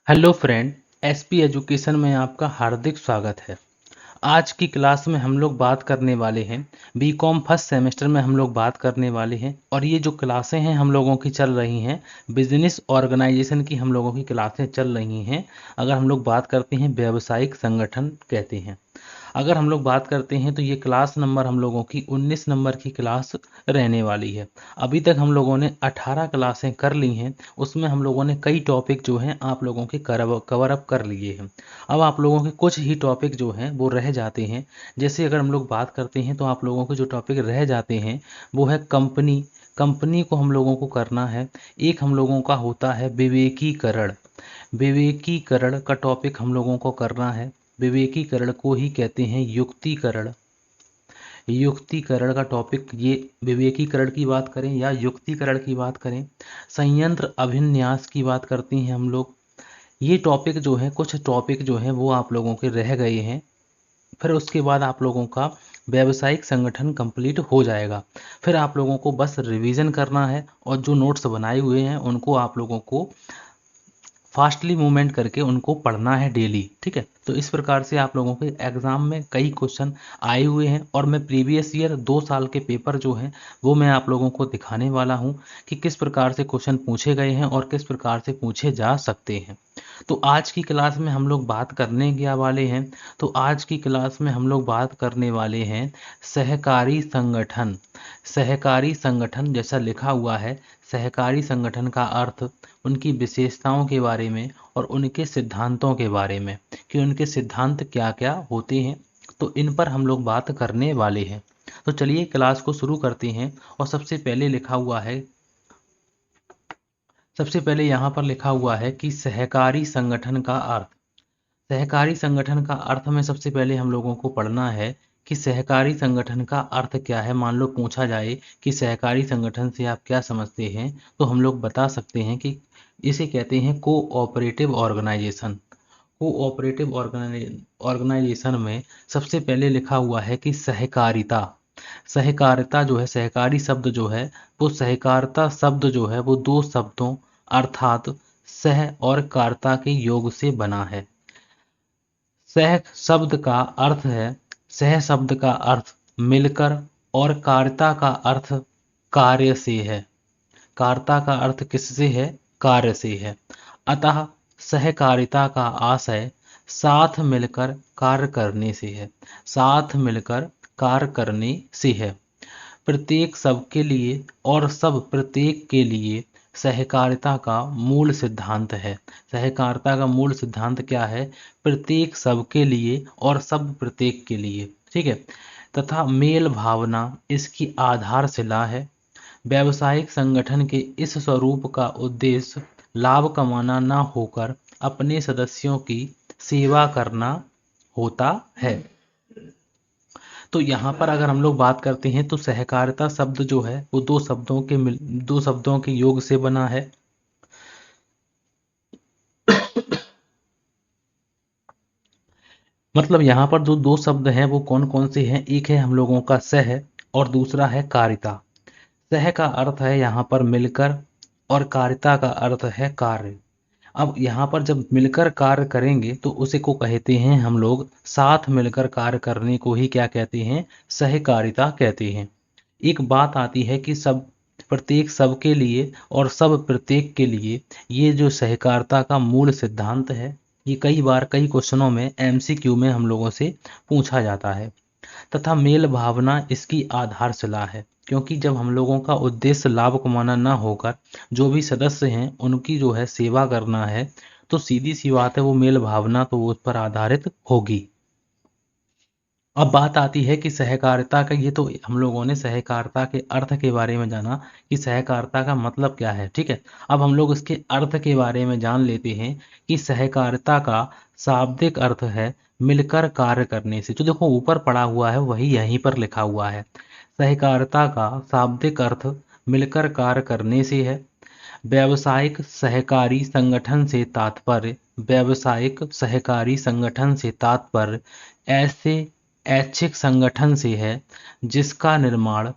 Hello friend, SP education में आपका हार्दिक स्वागत है। आज की क्लास में हम लोग बात करने वाले हैं बीकॉम फर्स्ट सेमेस्टर में हम लोग बात करने वाले हैं और ये जो क्लासें हैं हम लोगों की चल रही हैं बिजनेस ऑर्गेनाइजेशन की हम लोगों की क्लासें चल रही हैं। अगर हम लोग बात करते हैं व्यावसायिक संगठन कहते हैं। अगर हम लोग बात करते हैं तो ये क्लास नंबर हम लोगों की 19 नंबर की क्लास रहने वाली है। अभी तक हम लोगों ने 18 क्लासें कर ली हैं। उसमें हम लोगों ने कई टॉपिक जो हैं आप लोगों के कवर अप कर लिए हैं। अब आप लोगों के कुछ ही टॉपिक जो हैं वो रह जाते हैं। जैसे अगर हम लोग बात करते हैं तो आप लोगों के जो टॉपिक रह जाते हैं वो है कंपनी। कंपनी को हम लोगों को करना है। एक हम लोगों का होता है विवेकीकरण। विवेकीकरण का टॉपिक हम लोगों को करना है। विवेकीकरण को ही कहते हैं युक्तिकरण। युक्तिकरण का टॉपिक ये विवेकीकरण की बात करें या युक्तिकरण की बात करें, संयंत्र अभिन्यास की बात करते हैं हम लोग। ये टॉपिक जो है कुछ टॉपिक जो हैं वो आप लोगों के रह गए हैं। फिर उसके बाद आप लोगों का व्यावसायिक संगठन कंप्लीट हो जाएगा। फिर आप लोगों को बस रिवीजन करना है और जो नोट्स बनाए हुए हैं उनको आप लोगों को फास्टली मूवमेंट करके उनको पढ़ना है डेली। ठीक है, तो इस प्रकार से आप लोगों के एग्ज़ाम में कई क्वेश्चन आए हुए हैं और मैं प्रीवियस ईयर 2 साल के पेपर जो हैं वो मैं आप लोगों को दिखाने वाला हूं कि किस प्रकार से क्वेश्चन पूछे गए हैं और किस प्रकार से पूछे जा सकते हैं। तो आज की क्लास में हम लोग बात करने क्या वाले हैं, तो आज की क्लास में हम लोग बात करने वाले हैं सहकारी संगठन। सहकारी संगठन जैसा लिखा हुआ है, सहकारी संगठन का अर्थ, उनकी विशेषताओं के बारे में और उनके सिद्धांतों के बारे में कि उनके सिद्धांत क्या क्या होते हैं। तो इन पर हम लोग बात करने वाले हैं। तो चलिए क्लास को शुरू करते हैं। और सबसे पहले यहाँ पर लिखा हुआ है कि सहकारी संगठन का अर्थ। सहकारी संगठन का अर्थ में सबसे पहले हम लोगों को पढ़ना है कि सहकारी संगठन का अर्थ क्या है। मान लो पूछा जाए कि सहकारी संगठन से आप क्या समझते हैं, तो हम लोग बता सकते हैं कि इसे कहते हैं कोऑपरेटिव ऑर्गेनाइजेशन। कोऑपरेटिव ऑर्गेनाइजेशन में सबसे पहले लिखा हुआ है कि सहकारिता। सहकारिता जो है, सहकारी शब्द जो है, वो सहकारिता शब्द जो है वो दो शब्दों अर्थात सह और कार्ता के योग से बना है। सह शब्द का अर्थ है, सह शब्द का अर्थ मिलकर और कार्ता का अर्थ कार्य से है। कार्ता का अर्थ किससे है? कार्य से है। अतः सहकारिता का आशय साथ मिलकर कार्य करने से है। साथ मिलकर कार्य करने से है। प्रत्येक सबके लिए और सब प्रत्येक के लिए सहकारिता का मूल सिद्धांत है। सहकारिता का मूल सिद्धांत क्या है? प्रत्येक सबके लिए और सब प्रत्येक के लिए। ठीक है, तथा मेल भावना इसकी आधारशिला है। व्यावसायिक संगठन के इस स्वरूप का उद्देश्य लाभ कमाना न होकर अपने सदस्यों की सेवा करना होता है। तो यहाँ पर अगर हम लोग बात करते हैं तो सहकारिता शब्द जो है वो दो शब्दों के योग से बना है। मतलब यहाँ पर जो दो शब्द हैं वो कौन कौन से हैं? एक है हम लोगों का सह और दूसरा है कारिता। सह का अर्थ है यहाँ पर मिलकर और कारिता का अर्थ है कार्य। अब यहाँ पर जब मिलकर कार्य करेंगे तो उसे को कहते हैं हम लोग, साथ मिलकर कार्य करने को ही क्या कहते हैं? सहकारिता कहते हैं। एक बात आती है कि सब प्रत्येक सबके लिए और सब प्रत्येक के लिए, ये जो सहकारिता का मूल सिद्धांत है ये कई बार कई क्वेश्चनों में एमसीक्यू में हम लोगों से पूछा जाता है। तथा मेल भावना इसकी आधारशिला है, क्योंकि जब हम लोगों का उद्देश्य लाभ कमाना ना होकर जो भी सदस्य हैं उनकी जो है सेवा करना है, तो सीधी सी बात है वो मेल भावना तो वो उस पर आधारित होगी। अब बात आती है कि सहकारिता का, ये तो हम लोगों ने सहकारिता के अर्थ के बारे में जाना कि सहकारिता का मतलब क्या है। ठीक है, अब हम लोग इसके अर्थ के बारे में जान लेते हैं कि सहकारिता का शाब्दिक अर्थ है मिलकर कार्य करने से। जो देखो ऊपर पड़ा हुआ है वही यहीं पर लिखा हुआ है। सहकारिता का शाब्दिक अर्थ मिलकर कार्य करने से है। व्यावसायिक सहकारी संगठन से तात्पर्य, व्यावसायिक सहकारी संगठन से तात्पर्य ऐसे ऐच्छिक संगठन से है जिसका निर्माण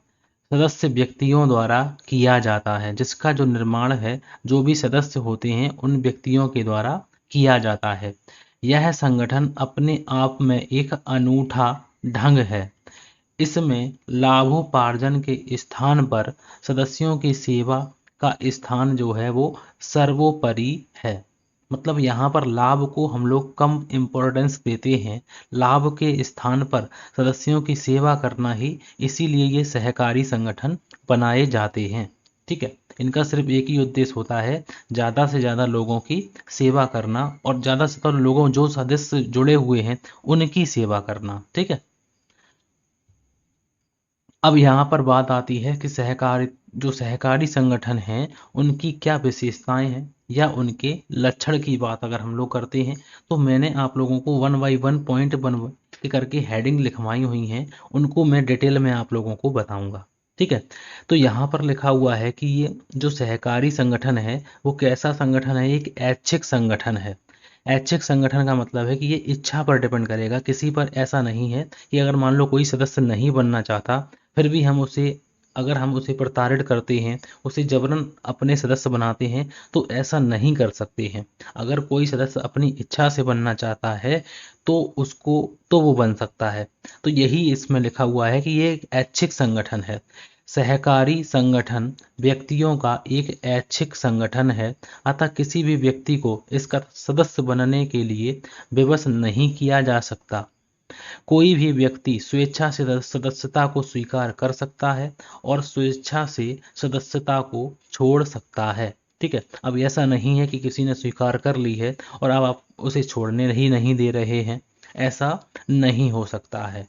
सदस्य व्यक्तियों द्वारा किया जाता है। जिसका जो निर्माण है, जो भी सदस्य होते हैं उन व्यक्तियों के द्वारा किया जाता है। यह संगठन अपने आप में एक अनूठा ढंग है। इसमें लाभोपार्जन के स्थान पर सदस्यों की सेवा का स्थान जो है वो सर्वोपरि है। मतलब यहाँ पर लाभ को हम लोग कम इम्पोर्टेंस देते हैं, लाभ के स्थान पर सदस्यों की सेवा करना ही, इसीलिए ये सहकारी संगठन बनाए जाते हैं। ठीक है, इनका सिर्फ एक ही उद्देश्य होता है, ज़्यादा से ज़्यादा लोगों की सेवा करना और ज़्यादा से ज़्यादा लोगों जो सदस्य जुड़े हुए हैं उनकी सेवा करना। ठीक है, अब यहाँ पर बात आती है कि सहकारी संगठन हैं उनकी क्या विशेषताएं हैं या उनके लक्षण की बात अगर हम लोग करते हैं, तो मैंने आप लोगों को 1 बाई 1 पॉइंट बन करके हेडिंग लिखवाई हुई हैं, उनको मैं डिटेल में आप लोगों को बताऊंगा। ठीक है, तो यहाँ पर लिखा हुआ है कि ये जो सहकारी संगठन है वो कैसा संगठन है, एक ऐच्छिक संगठन है। ऐच्छिक संगठन का मतलब है कि ये इच्छा पर डिपेंड करेगा, किसी पर ऐसा नहीं है कि अगर मान लो कोई सदस्य नहीं बनना चाहता फिर भी हम उसे, अगर हम उसे प्रताड़ित करते हैं, उसे जबरन अपने सदस्य बनाते हैं, तो ऐसा नहीं कर सकते हैं। अगर कोई सदस्य अपनी इच्छा से बनना चाहता है तो उसको, तो वो बन सकता है। तो यही इसमें लिखा हुआ है कि ये एक ऐच्छिक संगठन है। सहकारी संगठन व्यक्तियों का एक ऐच्छिक संगठन है, अतः किसी भी व्यक्ति को इसका सदस्य बनने के लिए विवश नहीं किया जा सकता। कोई भी व्यक्ति स्वेच्छा से सदस्यता को स्वीकार कर सकता है और स्वेच्छा से सदस्यता को छोड़ सकता है। ठीक है, अब ऐसा नहीं है कि किसी ने स्वीकार कर ली है और अब आप उसे छोड़ने ही नहीं दे रहे हैं, ऐसा नहीं हो सकता है।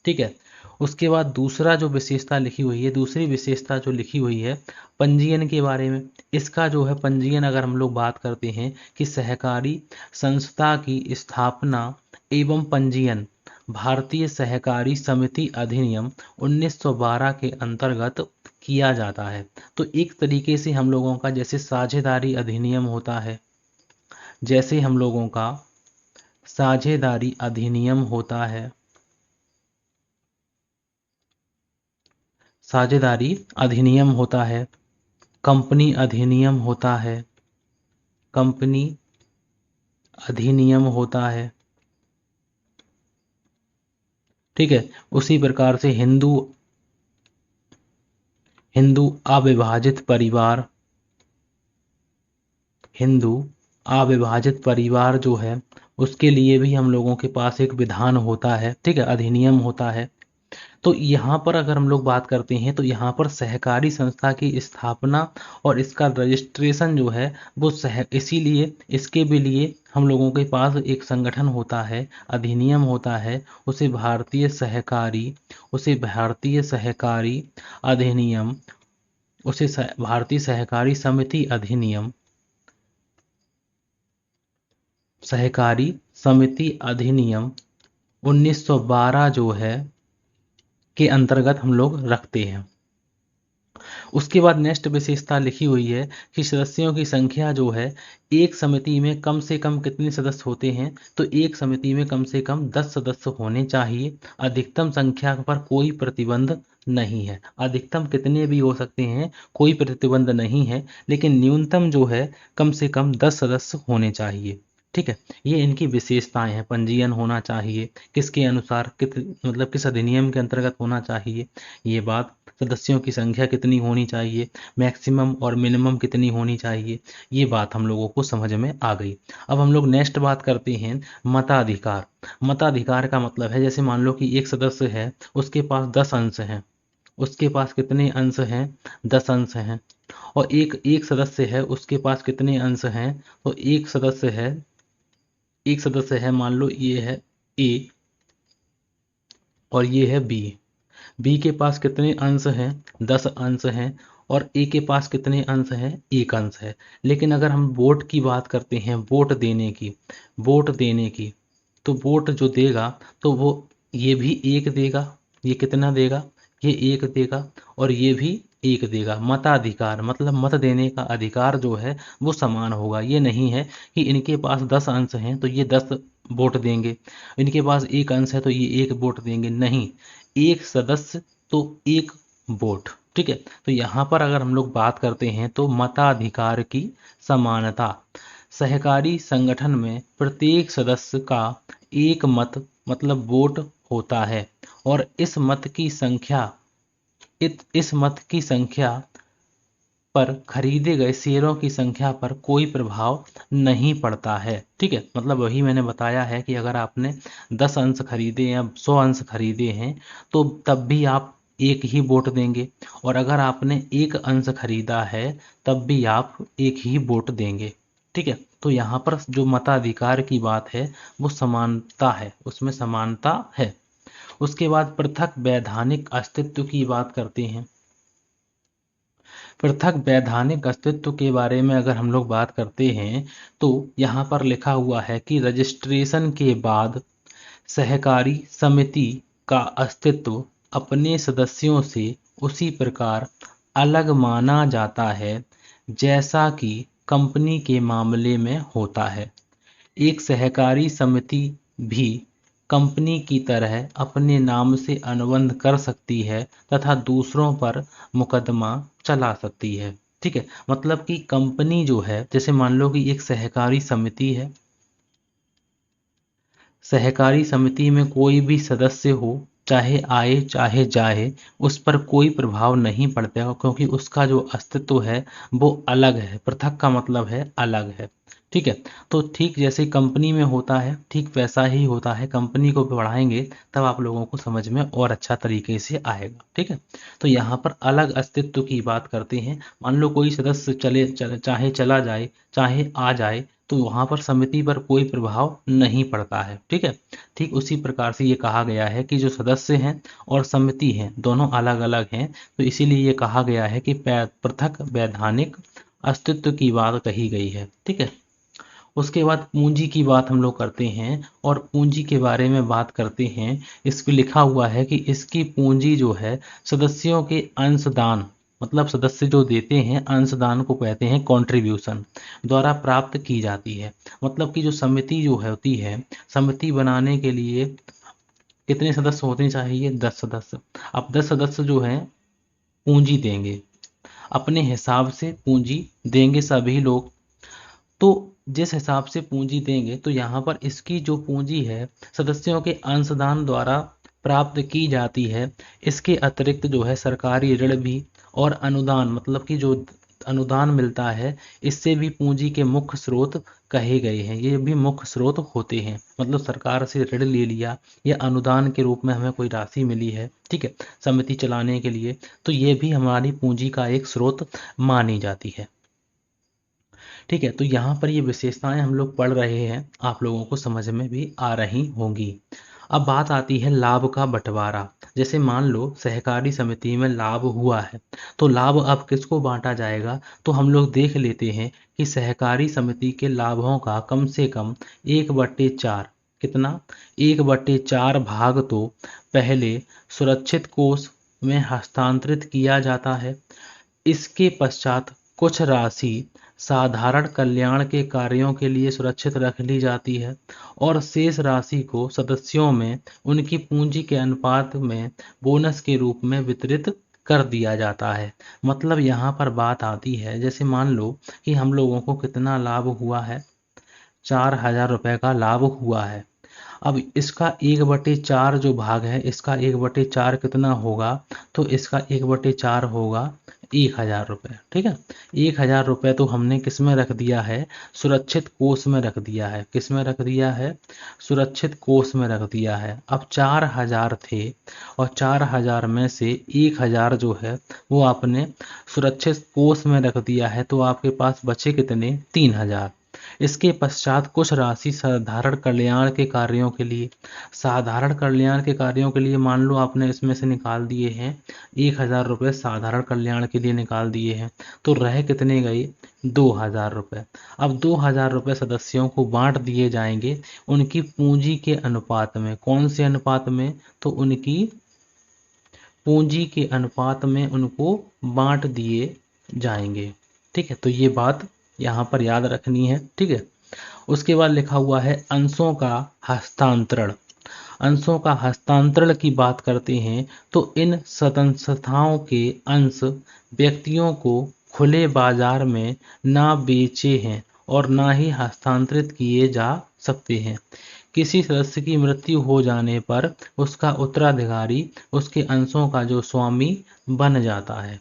ठीक है, उसके बाद दूसरा जो विशेषता लिखी हुई है, दूसरी विशेषता जो लिखी हुई है पंजीयन के बारे में। इसका जो है पंजीयन अगर हम लोग बात करते हैं कि सहकारी संस्था की स्थापना एवं पंजीयन भारतीय सहकारी समिति अधिनियम 1912 के अंतर्गत किया जाता है। तो एक तरीके से हम लोगों का जैसे साझेदारी अधिनियम होता है, जैसे हम लोगों का साझेदारी अधिनियम होता है, साझेदारी अधिनियम होता है, कंपनी अधिनियम होता है, कंपनी अधिनियम होता है। ठीक है, उसी प्रकार से हिंदू हिंदू अविभाजित परिवार, हिंदू अविभाजित परिवार जो है उसके लिए भी हम लोगों के पास एक विधान होता है। ठीक है, अधिनियम होता है। तो यहाँ पर अगर हम लोग बात करते हैं तो यहाँ पर सहकारी संस्था की स्थापना और इसका रजिस्ट्रेशन जो है वो इसीलिए इसके भी लिए हम लोगों के पास एक संगठन होता है, अधिनियम होता है, उसे भारतीय सहकारी अधिनियम, भारतीय सहकारी समिति अधिनियम, सहकारी समिति अधिनियम 1912 जो है के अंतर्गत हम लोग रखते हैं। उसके बाद नेक्स्ट विशेषता लिखी हुई है कि सदस्यों की संख्या जो है, एक समिति में कम से कम कितने सदस्य होते हैं, तो एक समिति में कम से कम 10 सदस्य होने चाहिए। अधिकतम संख्या पर कोई प्रतिबंध नहीं है, अधिकतम कितने भी हो सकते हैं, कोई प्रतिबंध नहीं है, लेकिन न्यूनतम जो है कम से कम 10 सदस्य होने चाहिए। ठीक है, ये इनकी विशेषताएं हैं। पंजीयन होना चाहिए, किसके अनुसार मतलब किस अधिनियम के अंतर्गत होना चाहिए, ये बात, सदस्यों की संख्या कितनी होनी चाहिए, मैक्सिमम और मिनिमम कितनी होनी चाहिए, ये बात हम लोगों को समझ में आ गई। अब हम लोग नेक्स्ट बात करते हैं मताधिकार। मताधिकार का मतलब है, जैसे मान लो कि एक सदस्य है, उसके पास 10 अंश हैं, उसके पास कितने अंश हैं, 10 अंश हैं। और एक एक सदस्य है, उसके पास कितने अंश हैं, तो एक सदस्य है, मान लो ये है ए और ये है बी। बी के पास कितने अंश हैं, 10 अंश हैं, और ए के पास कितने अंश हैं, 1 अंश है। लेकिन अगर हम वोट की बात करते हैं, वोट देने की, तो वोट जो देगा तो वो ये भी एक देगा, ये कितना देगा, ये एक देगा, और ये भी एक देगा। मताधिकार मतलब मत देने का अधिकार जो है वो समान होगा। ये नहीं है कि इनके पास 10 अंश हैं तो ये 10 वोट देंगे, इनके पास 1 अंश है तो ये 1 वोट देंगे, नहीं, एक सदस्य तो एक वोट। ठीक है, तो यहाँ पर अगर हम लोग बात करते हैं तो मताधिकार की समानता, सहकारी संगठन में प्रत्येक सदस्य का एक मत मतलब वोट होता है और इस मत की संख्या पर खरीदे गए शेयरों की संख्या पर कोई प्रभाव नहीं पड़ता है। ठीक है, मतलब वही मैंने बताया है कि अगर आपने 10 अंश खरीदे या 100 अंश खरीदे हैं तो तब भी आप एक ही वोट देंगे, और अगर आपने एक अंश खरीदा है तब भी आप एक ही वोट देंगे। ठीक है, तो यहाँ पर जो मताधिकार की बात है वो समानता है, उसमें समानता है। उसके बाद पृथक वैधानिक अस्तित्व की बात करते हैं। पृथक वैधानिक अस्तित्व के बारे में अगर हम लोग बात करते हैं तो यहाँ पर लिखा हुआ है कि रजिस्ट्रेशन के बाद सहकारी समिति का अस्तित्व अपने सदस्यों से उसी प्रकार अलग माना जाता है जैसा कि कंपनी के मामले में होता है। एक सहकारी समिति भी कंपनी की तरह अपने नाम से अनुबंध कर सकती है तथा दूसरों पर मुकदमा चला सकती है। ठीक है, मतलब कि कंपनी जो है, जैसे मान लो कि एक सहकारी समिति है, सहकारी समिति में कोई भी सदस्य हो, चाहे आए चाहे जाए, उस पर कोई प्रभाव नहीं पड़ता क्योंकि उसका जो अस्तित्व है वो अलग है। पृथक का मतलब है अलग है। ठीक है, तो ठीक जैसे कंपनी में होता है ठीक वैसा ही होता है। कंपनी को बढ़ाएंगे तब आप लोगों को समझ में और अच्छा तरीके से आएगा। ठीक है, तो यहाँ पर अलग अस्तित्व की बात करते हैं। मान लो कोई सदस्य चाहे चला जाए चाहे आ जाए तो वहाँ पर समिति पर कोई प्रभाव नहीं पड़ता है। ठीक है, ठीक उसी प्रकार से ये कहा गया है कि जो सदस्य हैं और समिति हैं दोनों अलग अलग हैं, तो इसीलिए ये कहा गया है कि पृथक वैधानिक अस्तित्व की बात कही गई है। ठीक है, उसके बाद पूंजी की बात हम लोग करते हैं और पूंजी के बारे में बात करते हैं। इसको लिखा हुआ है कि इसकी पूंजी जो है सदस्यों के अंशदान, मतलब सदस्य जो देते हैं अंशदान को कहते हैं कंट्रीब्यूशन, द्वारा प्राप्त की जाती है। मतलब कि जो समिति जो होती है, समिति बनाने के लिए कितने सदस्य होने चाहिए? 10 सदस्य। अब 10 सदस्य जो हैं पूंजी देंगे, अपने हिसाब से पूंजी देंगे सभी लोग। तो जिस हिसाब से पूंजी देंगे तो यहाँ पर इसकी जो पूंजी है सदस्यों के अंशदान द्वारा प्राप्त की जाती है। इसके अतिरिक्त जो है सरकारी ऋण भी और अनुदान, मतलब कि जो अनुदान मिलता है, इससे भी पूंजी के मुख्य स्रोत कहे गए हैं। ये भी मुख्य स्रोत होते हैं, मतलब सरकार से ऋण ले लिया या अनुदान के रूप में हमें कोई राशि मिली है, ठीक है, समिति चलाने के लिए, तो ये भी हमारी पूंजी का एक स्रोत मानी जाती है। ठीक है, तो यहाँ पर ये विशेषताएं हम लोग पढ़ रहे हैं, आप लोगों को समझ में भी आ रही होंगी। अब बात आती है लाभ का बंटवारा। जैसे मान लो सहकारी समिति में लाभ हुआ है, तो लाभ अब किसको बांटा जाएगा? तो हम लोग देख लेते हैं कि सहकारी समिति के लाभों का कम से कम 1/4, कितना? 1/4 भाग तो पहले सुरक्षित कोष में हस्तांतरित किया जाता है। इसके पश्चात कुछ राशि साधारण कल्याण के कार्यों के लिए सुरक्षित रख ली जाती है और शेष राशि को सदस्यों में उनकी पूंजी के अनुपात में बोनस के रूप में वितरित कर दिया जाता है। मतलब यहाँ पर बात आती है, जैसे मान लो कि हम लोगों को कितना लाभ हुआ है? 4,000 रुपये का लाभ हुआ है। अब इसका 1/4 जो भाग है, इसका 1/4 कितना होगा? तो इसका 1/4 होगा 1,000 रुपये। ठीक है, 1,000 रुपये तो हमने किस में रख दिया है? सुरक्षित कोष में रख दिया है। किस में रख दिया है? सुरक्षित कोष में रख दिया है। अब 4,000 थे और 4,000 में से 1,000 जो है वो आपने सुरक्षित कोष में रख दिया है, तो आपके पास बचे कितने? 3,000। इसके पश्चात कुछ राशि साधारण कल्याण के कार्यों के लिए, साधारण कल्याण के कार्यों के लिए मान लो आपने इसमें से निकाल दिए हैं 1,000 रुपये, साधारण कल्याण के लिए निकाल दिए हैं, तो रह कितने गए? 2,000 रुपये। अब 2,000 रुपये सदस्यों को बांट दिए जाएंगे उनकी पूंजी के अनुपात में। कौन से अनुपात में? तो उनकी पूंजी के अनुपात में उनको बांट दिए जाएंगे। ठीक है, तो ये बात यहाँ पर याद रखनी है। ठीक है, उसके बाद लिखा हुआ है अंशों का हस्तांतरण। अंशों का हस्तांतरण की बात करते हैं तो इन संस्थाओं के अंश व्यक्तियों को खुले बाजार में ना बेचे हैं और ना ही हस्तांतरित किए जा सकते हैं। किसी सदस्य की मृत्यु हो जाने पर उसका उत्तराधिकारी उसके अंशों का जो स्वामी बन जाता है।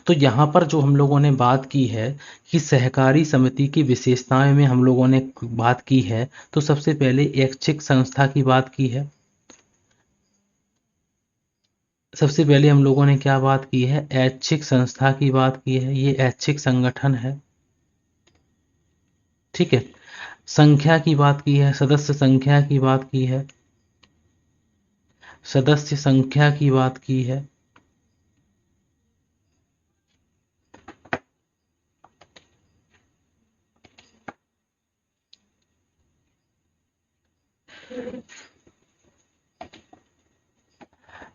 तो यहाँ पर जो हम लोगों ने बात की है कि सहकारी समिति की विशेषताएं में हम लोगों ने बात की है, तो सबसे पहले ऐच्छिक संस्था की बात की है। सबसे पहले हम लोगों ने क्या बात की है? ऐच्छिक संस्था की बात की है। ये ऐच्छिक संगठन है, ठीक है। संख्या की बात की है, सदस्य संख्या की बात की है, सदस्य संख्या की बात की है।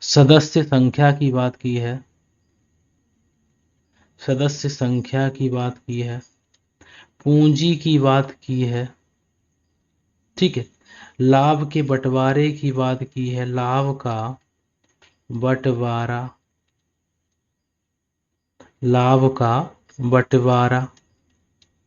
सदस्य संख्या की बात की है, सदस्य संख्या की बात की है, पूंजी की बात की है, ठीक है। लाभ के बंटवारे की बात की है, लाभ का बंटवारा, लाभ का बंटवारा,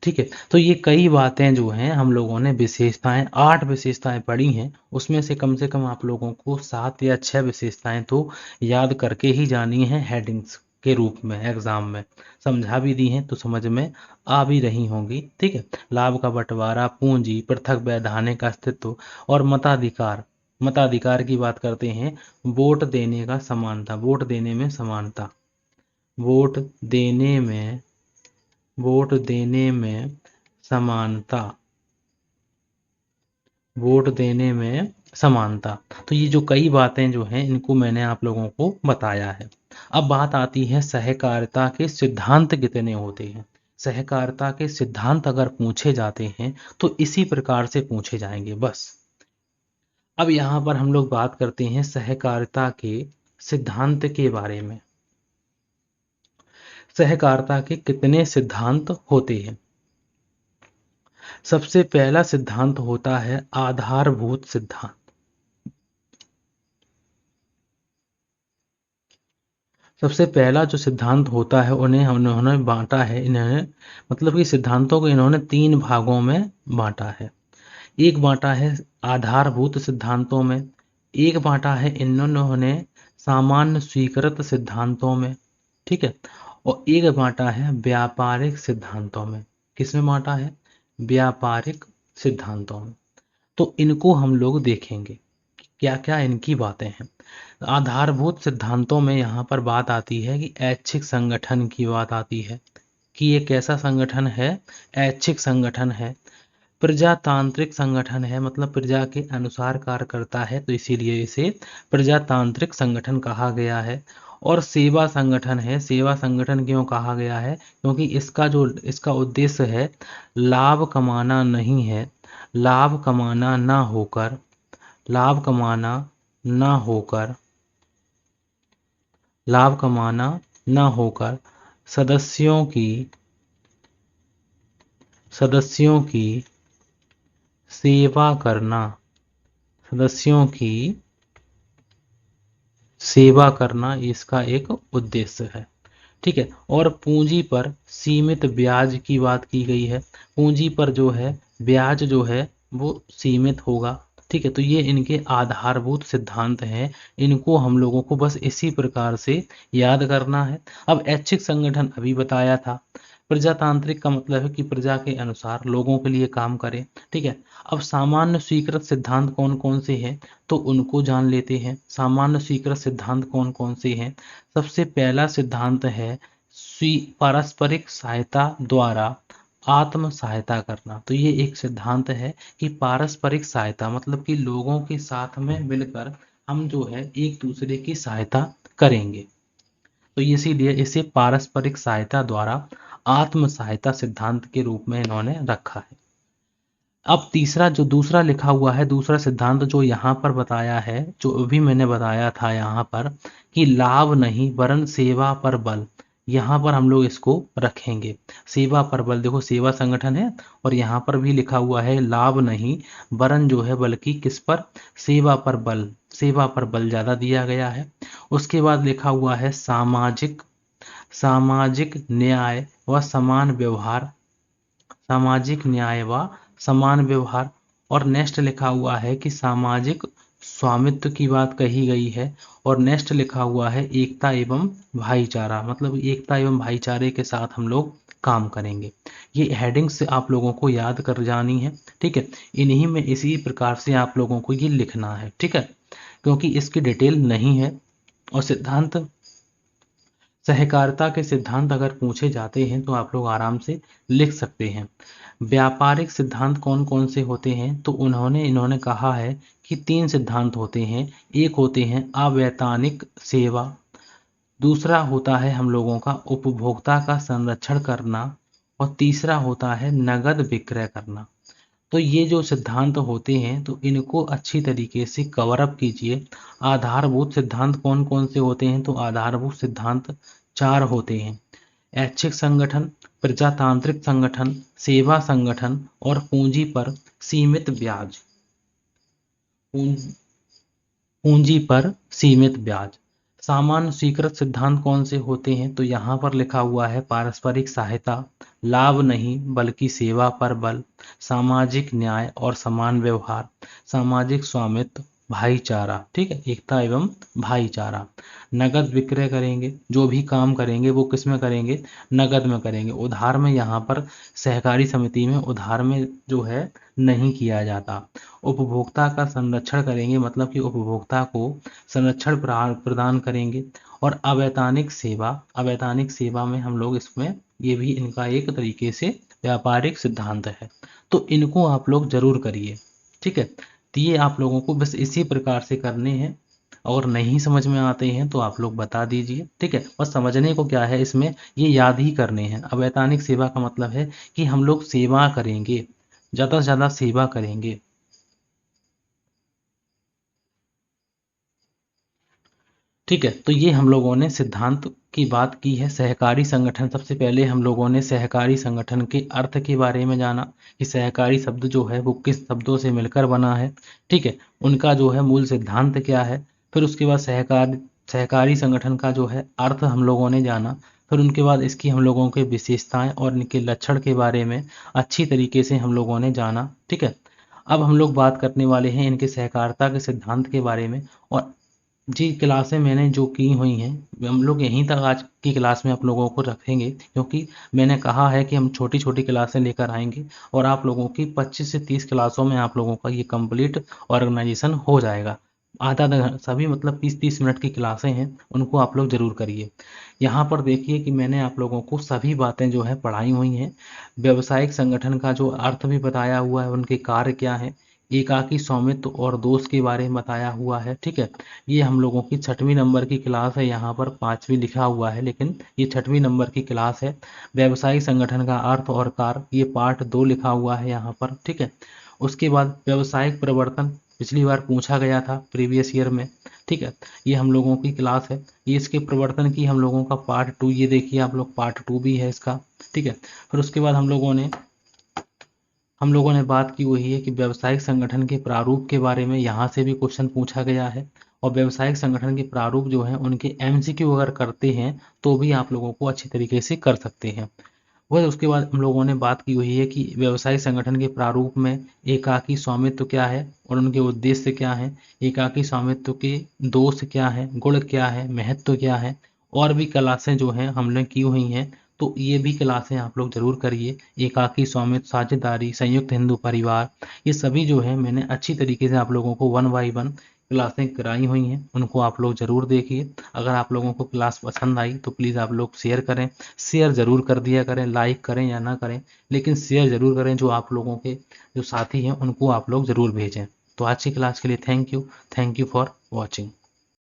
ठीक है। तो ये कई बातें जो हैं हम लोगों ने विशेषताएं, 8 विशेषताएं पढ़ी हैं, उसमें से कम आप लोगों को 7 या 6 विशेषताएं तो याद करके ही जानी है हेडिंग्स के रूप में। एग्जाम में समझा भी दी हैं तो समझ में आ भी रही होंगी, ठीक है। लाभ का बंटवारा, पूंजी, पृथक वैधानिक अस्तित्व और मताधिकार। मताधिकार की बात करते हैं, वोट देने का समानता, वोट देने में समानता, वोट देने में, वोट देने में समानता, वोट देने में समानता। तो ये जो कई बातें जो हैं इनको मैंने आप लोगों को बताया है। अब बात आती है सहकारिता के सिद्धांत कितने होते हैं। सहकारिता के सिद्धांत अगर पूछे जाते हैं तो इसी प्रकार से पूछे जाएंगे बस। अब यहाँ पर हम लोग बात करते हैं सहकारिता के सिद्धांत के बारे में। सहकारिता के कितने सिद्धांत होते हैं? सबसे पहला सिद्धांत होता है आधारभूत सिद्धांत। सबसे पहला जो सिद्धांत होता है उन्हें उन्होंने बांटा है, इन्होंने मतलब कि सिद्धांतों को इन्होंने 3 भागों में बांटा है। एक बांटा है आधारभूत सिद्धांतों में, एक बांटा है इन्होंने सामान्य स्वीकृत सिद्धांतों में, ठीक है, और एक बांटा है व्यापारिक सिद्धांतों में। किसमें बांटा है? व्यापारिक सिद्धांतों में। तो इनको हम लोग देखेंगे क्या क्या इनकी बातें हैं। आधारभूत सिद्धांतों में यहाँ पर बात आती है कि ऐच्छिक संगठन की बात आती है कि ये कैसा संगठन है? ऐच्छिक संगठन है। प्रजातांत्रिक संगठन है, मतलब प्रजा के अनुसार कार्य करता है, तो इसीलिए इसे प्रजातांत्रिक संगठन कहा गया है। और सेवा संगठन है। सेवा संगठन क्यों कहा गया है? क्योंकि इसका उद्देश्य है लाभ कमाना नहीं है, लाभ कमाना ना होकर, लाभ कमाना ना होकर, लाभ कमाना ना होकर सदस्यों की सेवा करना, सदस्यों की सेवा करना इसका एक उद्देश्य है, ठीक है। और पूंजी पर सीमित ब्याज की बात की गई है। पूंजी पर जो है ब्याज जो है वो सीमित होगा, ठीक है। तो ये इनके आधारभूत सिद्धांत हैं, इनको हम लोगों को बस इसी प्रकार से याद करना है। अब ऐच्छिक संगठन अभी बताया था। प्रजातांत्रिक का मतलब है कि प्रजा के अनुसार लोगों के लिए काम करें, ठीक है। अब सामान्य स्वीकृत सिद्धांत कौन कौन से हैं तो उनको जान लेते हैं। सामान्य स्वीकृत सिद्धांत कौन कौन से हैं? सबसे पहला सिद्धांत है पारस्परिक सहायता द्वारा आत्म सहायता करना। तो ये एक सिद्धांत है कि पारस्परिक सहायता मतलब कि लोगों के साथ में मिलकर हम जो है एक दूसरे की सहायता करेंगे, तो इसीलिए इसे पारस्परिक सहायता द्वारा आत्म सहायता सिद्धांत के रूप में इन्होंने रखा है। अब तीसरा जो दूसरा लिखा हुआ है, दूसरा सिद्धांत जो यहाँ पर बताया है, जो अभी मैंने बताया था यहाँ पर कि लाभ नहीं वरन सेवा पर बल, यहाँ पर हम लोग इसको रखेंगे। सेवा पर बल, देखो सेवा संगठन है और यहाँ पर भी लिखा हुआ है लाभ नहीं वरन जो है बल्कि किस पर? सेवा पर बल, सेवा पर बल ज़्यादा दिया गया है। उसके बाद लिखा हुआ है सामाजिक सामाजिक न्याय व समान व्यवहार, सामाजिक न्याय व समान व्यवहार। और नेक्स्ट लिखा हुआ है कि सामाजिक स्वामित्व की बात कही गई है। और नेक्स्ट लिखा हुआ है एकता एवं भाईचारा, मतलब एकता एवं भाईचारे के साथ हम लोग काम करेंगे। ये हेडिंग्स आप लोगों को याद कर जानी है, ठीक है। इन्हीं में इसी प्रकार से आप लोगों को ये लिखना है, ठीक है, क्योंकि इसकी डिटेल नहीं है। और सिद्धांत, सहकारिता के सिद्धांत अगर पूछे जाते हैं तो आप लोग आराम से लिख सकते हैं। व्यापारिक सिद्धांत कौन कौन से होते हैं, तो इन्होंने कहा है कि 3 सिद्धांत होते हैं। एक होते हैं अवैतनिक सेवा, दूसरा होता है हम लोगों का उपभोक्ता का संरक्षण करना, और तीसरा होता है नगद विक्रय करना। तो ये जो सिद्धांत होते हैं तो इनको अच्छी तरीके से कवर अप कीजिए। आधारभूत सिद्धांत कौन कौन से होते हैं, तो आधारभूत सिद्धांत 4 होते हैं। ऐच्छिक संगठन, प्रजातांत्रिक संगठन, सेवा संगठन और पूंजी पर सीमित ब्याज। पूंजी पर सीमित ब्याज। सामान्य स्वीकृत सिद्धांत कौन से होते हैं, तो यहाँ पर लिखा हुआ है पारस्परिक सहायता, लाभ नहीं बल्कि सेवा पर बल, सामाजिक न्याय और समान व्यवहार, सामाजिक स्वामित्व, भाईचारा, ठीक है, एकता एवं भाईचारा। नगद विक्रय करेंगे, जो भी काम करेंगे वो किस में करेंगे, नगद में करेंगे। उधार में यहाँ पर सहकारी समिति में उधार में जो है नहीं किया जाता। उपभोक्ता का संरक्षण करेंगे, मतलब कि उपभोक्ता को संरक्षण प्रदान करेंगे। और अवैतनिक सेवा, अवैतनिक सेवा में हम लोग इसमें, ये भी इनका एक तरीके से व्यापारिक सिद्धांत है। तो इनको आप लोग जरूर करिए, ठीक है। तो ये आप लोगों को बस इसी प्रकार से करने हैं, और नहीं समझ में आते हैं तो आप लोग बता दीजिए, ठीक है। बस समझने को क्या है इसमें, ये याद ही करने हैं। अवैतनिक सेवा का मतलब है कि हम लोग सेवा करेंगे, ज़्यादा से ज़्यादा सेवा करेंगे, ठीक है। तो ये हम लोगों ने सिद्धांत की बात की है। सहकारी संगठन, सबसे पहले हम लोगों ने सहकारी संगठन के अर्थ के बारे में जाना कि सहकारी शब्द जो है वो किस शब्दों से मिलकर बना है, ठीक है, उनका जो है मूल सिद्धांत क्या है। फिर उसके बाद सहकारी संगठन का जो है अर्थ हम लोगों ने जाना। फिर उनके बाद इसकी हम लोगों के विशेषताएं और इनके लक्षण के बारे में अच्छी तरीके से हम लोगों ने जाना, ठीक है। अब हम लोग बात करने वाले हैं इनके सहकारिता के सिद्धांत के बारे में। और जी, क्लासें मैंने जो की हुई हैं हम लोग यहीं तक आज की क्लास में आप लोगों को रखेंगे, क्योंकि मैंने कहा है कि हम छोटी छोटी क्लासें लेकर आएंगे और आप लोगों की 25 से 30 क्लासों में आप लोगों का ये कंप्लीट ऑर्गेनाइजेशन हो जाएगा। आधा आधा सभी मतलब 30-30 मिनट की क्लासें हैं, उनको आप लोग जरूर करिए। यहाँ पर देखिए कि मैंने आप लोगों को सभी बातें जो है पढ़ाई हुई हैं। व्यवसायिक संगठन का जो अर्थ भी बताया हुआ है, उनके कार्य क्या है, एकाकी स्वामित्व और दोष के बारे में बताया हुआ है, ठीक है। ये हम लोगों की 6वीं नंबर की क्लास है, यहाँ पर 5वीं लिखा हुआ है लेकिन ये 6वीं नंबर की क्लास है। व्यवसायिक संगठन का अर्थ और कार्य, ये पार्ट 2 लिखा हुआ है यहाँ पर, ठीक है। उसके बाद व्यवसायिक प्रवर्तन, पिछली बार पूछा गया था प्रीवियस ईयर में, ठीक है, ये हम लोगों की क्लास है। ये इसके प्रवर्तन की हम लोगों का पार्ट 2, ये देखिए आप लोग पार्ट 2 भी है इसका, ठीक है। फिर उसके बाद हम लोगों ने बात की वही है कि व्यावसायिक संगठन के प्रारूप के बारे में, यहाँ से भी क्वेश्चन पूछा गया है। और व्यावसायिक संगठन के प्रारूप जो हैं उनके एमसीक्यू अगर करते हैं तो भी आप लोगों को अच्छी तरीके से कर सकते हैं। वह उसके बाद हम लोगों ने बात की वही है कि व्यावसायिक संगठन के प्रारूप में एकाकी स्वामित्व क्या है और उनके उद्देश्य क्या है, एकाकी स्वामित्व के दोष क्या है, गुण क्या है, महत्व क्या है। और भी क्लासें जो हैं हमने की हुई हैं, तो ये भी क्लासें आप लोग जरूर करिए। एकाकी स्वामित्व, साझेदारी, संयुक्त हिंदू परिवार, ये सभी जो है मैंने अच्छी तरीके से आप लोगों को 1 बाय 1 क्लासें कराई हुई हैं, उनको आप लोग ज़रूर देखिए। अगर आप लोगों को क्लास पसंद आई तो प्लीज़ आप लोग शेयर करें, शेयर ज़रूर कर दिया करें, लाइक करें या ना करें, लेकिन शेयर ज़रूर करें। जो आप लोगों के जो साथी हैं उनको आप लोग ज़रूर भेजें। तो आज की क्लास के लिए थैंक यू फॉर वॉचिंग।